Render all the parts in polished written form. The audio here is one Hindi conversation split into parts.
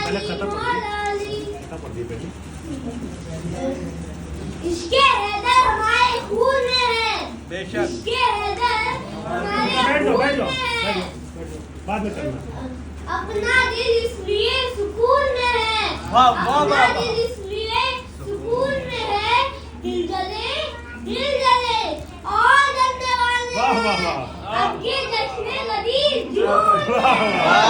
अलग कथा पढ़ दी पहले। इसके हैदर हमारे खून में है। बेशक। इसके हैदर हमारे खून में है। बाद में करना। अपना दिल इसलिए सुकून में है। वाह, वाह, अपना वाह। दिल इसलिए सुकून में है। दिल जले और जलने वाले वाह, वाह, हैं। वाह। आपके जश्न गदीर जुनून में है।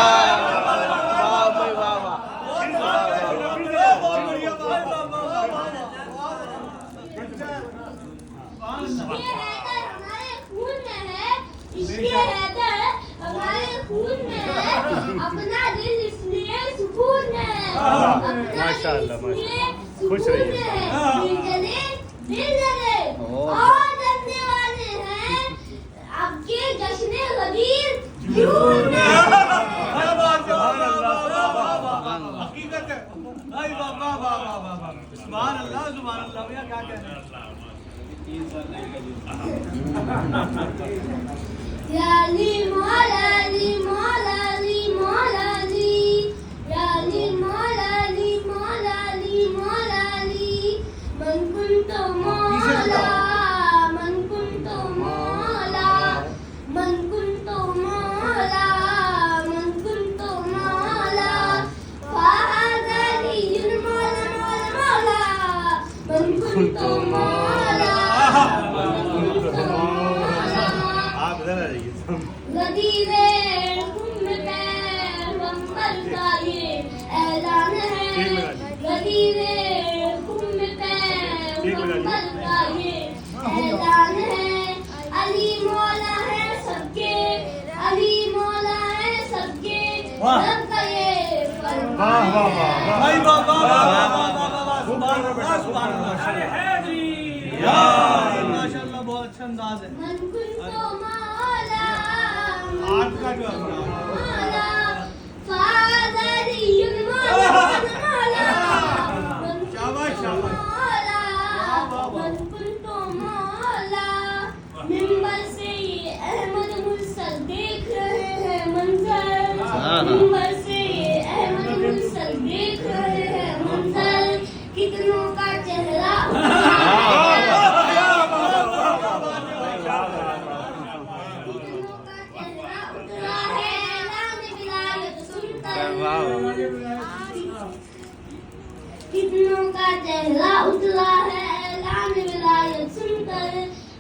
इसके हैदर हमारे खून में है। अपना दिल इसलिए सुकून में है। अपना दिल माशाअल्लाह, इसलिए खुश सुकून रहिए। में है। दिल जले और जलने वाले हैं। आपके जश्न गदीर जुनून में है। हकीकत है। भाई वाह वाह वाह वाह वाह। सुभान अल्लाह भैया क्या कह रहे हैं? या अली मौला अली मौला अली मौला अली या अली मौला अली मौला अली मौला अली मन कुंतो मौला मन कुंतो मौला मन कुंतो मौला मन कुंतो मौला फाज़ा अली मौला मौला मन कुंतो मौला आप इधर आ जाइए। गदीरे खुम पैगंबर का ये ऐलान है। गदीरे खुम पैगंबर का ये ऐलान है। अली मौला है सबके अली मौला है सबके रब का ये फरमान वाह, वाह, वाह, है। वाह। भाई वाह वाह वाह वाह वाह। सुभान अल्लाह सुभान अल्लाह। माशाअल्लाह बहुत अच्छा अंदाज है। मन कुंतो मौला आज का जो मौला फाज़ा अली मौला मौला शाबाश शाबाश। मन कुंतो मौला मिंबर से ये अहमद मुरसल देख रहे हैं मंजर। मिंबर से ये अहमद मुरसल देख रहे हैं मंजर। कितनों का चेहरा कितनों का चेहरा उतरा है ऐलान विलायत सुनकर।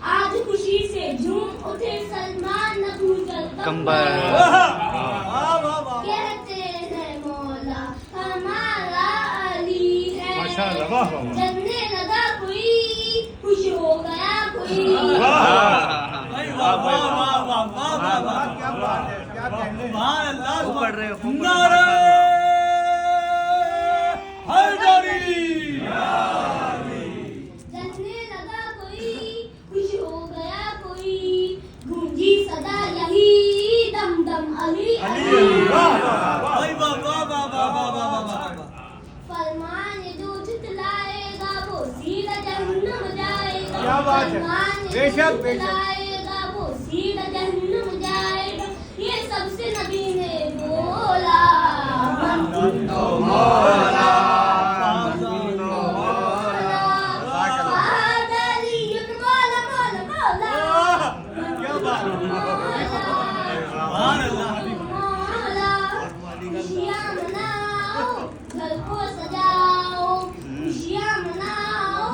आज खुशी से झूम उठे सलमान नबू कंबर। कहते हैं मौला हमारा अली है। माशाअल्लाह, वाह, वाह, वाह। जलने लगा कोई खुश हो गया कोई। भाई वाह वाह वाह वाह वाह वाह वाह। क्या बात है क्या कहने। सुभान अल्लाह पढ़ रहे हो। नारे हैदरी। जलने लगा कोई खुश हो गया कोई। गूंजी सदा यही दम दम अली अली। भाई वाह वाह वाह वाह वाह वाह वाह। फरमान जो झुठलाएगा वो सीधा जहन्नम जाएगा। क्या बात है। फरमान जो बेशक, बेशक। झुठलाएगा वो सीधा जहन्नम जाएगा। ये सबसे नबी ने बोला मन कुंतो मौला फाज़ा अली मौला मौला मौला क्या बात है। सुभान अल्लाह। मौला खुशियाँ मनाओ घर को सजाओ खुशियाँ मनाओ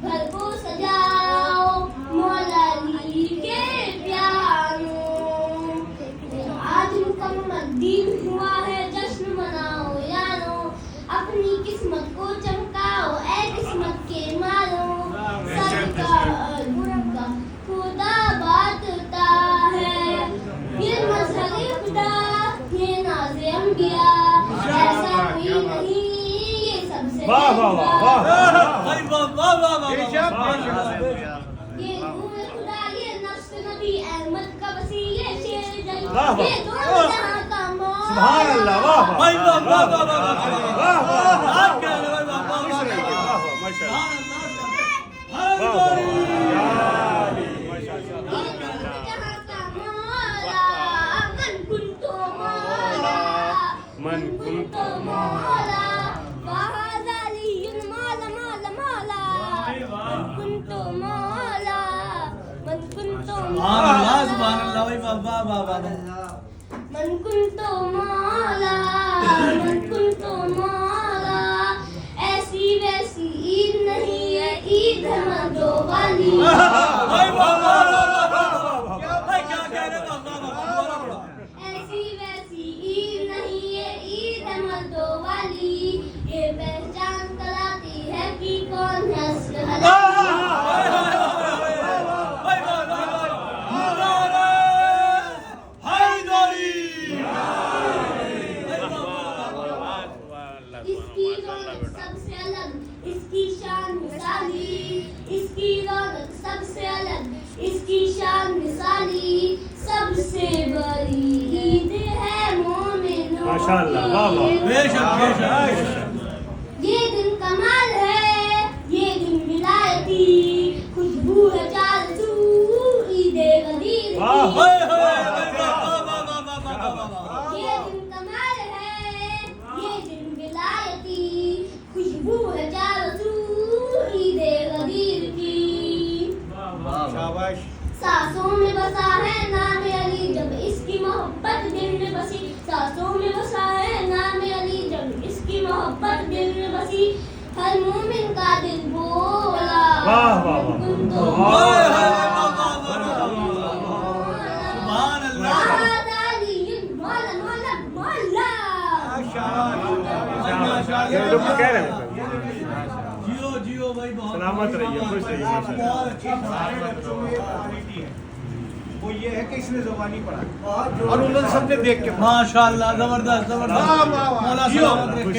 घर को सजाओ मौला अली के प्यारों। आज मुकम्मल दिन हुआ है जश्न मनाओ यारो। अपनी किस्मत को चमकाओ ऐ किस्मत के मारो। सबका अल्लाह खुदा बांटता है। ये मजहर खुदा ये नाज़े अंबिया। ऐसा कोई नहीं ये सबसे वाह, वाह, वाह, वाह। भाई वाह वाह वाह वाह। ये नूर खुदा ये नफ्स नबी अहमद का वसी ये शेर जली। वाह, वाह। ये दोनों जहां का मौला। सुभान अल्लाह, वाह, वाह। भाई वाह वाह वाह वाह वाह। वाह, वाह। आप कह रहे हो भाई वाह वाह खुश वाह रहिए, वाह। वाह, वाह, माशाअल्लाह। सुभान अल्लाह। वाह, वाह। हैदरी। या ये अली, माशाअल्लाह। दोनों जहां का मौला मन कुंतो मौला मन कुंतो मौला सुभान अल्लाह भाई, वाह वाह वाह वाह। मन कुंतो मौला, मन कुंतो मौला, ऐसी वैसी ईद नहीं है, ईद है मर्दों वाली। भाई वाह वाह वाह वाह, भाई क्या कह रहे वाह वाह वाह। ऐसी वैसी ईद नहीं है, ईद है मर्दों वाली। ये पहचान कराती है कि कौन है असल इसकी रौनक सबसे अलग, इसकी शान मिसाली, इसकी रौनक सबसे अलग, इसकी शान मिसाली, सबसे बड़ी ईद है मोमिनों माशाअल्लाह, वाह, वाह। की। बेशक बेशक। ये दिन कमाल है, ये दिन विलायती, खुशबू है चारसू, ईदे गदीर की। वाह, हाय हाय वाह वाह वाह वाह वाह वाह। ये दिन कमाल है, ये दिन विलायती, खुशबू है चारसू, ईदे गदीर की। शाबाश। सांसों में बसा है नाम अली, जब इसकी मोहब्बत दिल में बसी। सांसों में बसा है नाम अली, जब इसकी मोहब्बत दिल में बसी। हर मोमिन का दिल बोला, वाह, वाह, वाह। कुन तो हाय हाय मौला, वाह वाह वाह वाह। सुभान अल्लाह। मौला अली, मौला मौला मौला। शाबाश। ये लोग कह रहे हैं जियो जियो भाई, बहुत सलामत रहिए, खुश रहिए, माशाअल्लाह। बहुत अच्छा पढ़ा। वो ये है कि इसने ज़ुबानी पढ़ा और उन्होंने सबने देख के माशाअल्लाह, जबरदस्त जबरदस्त। वाह, वाह, वाह। मौला जियो। सलामत रखे।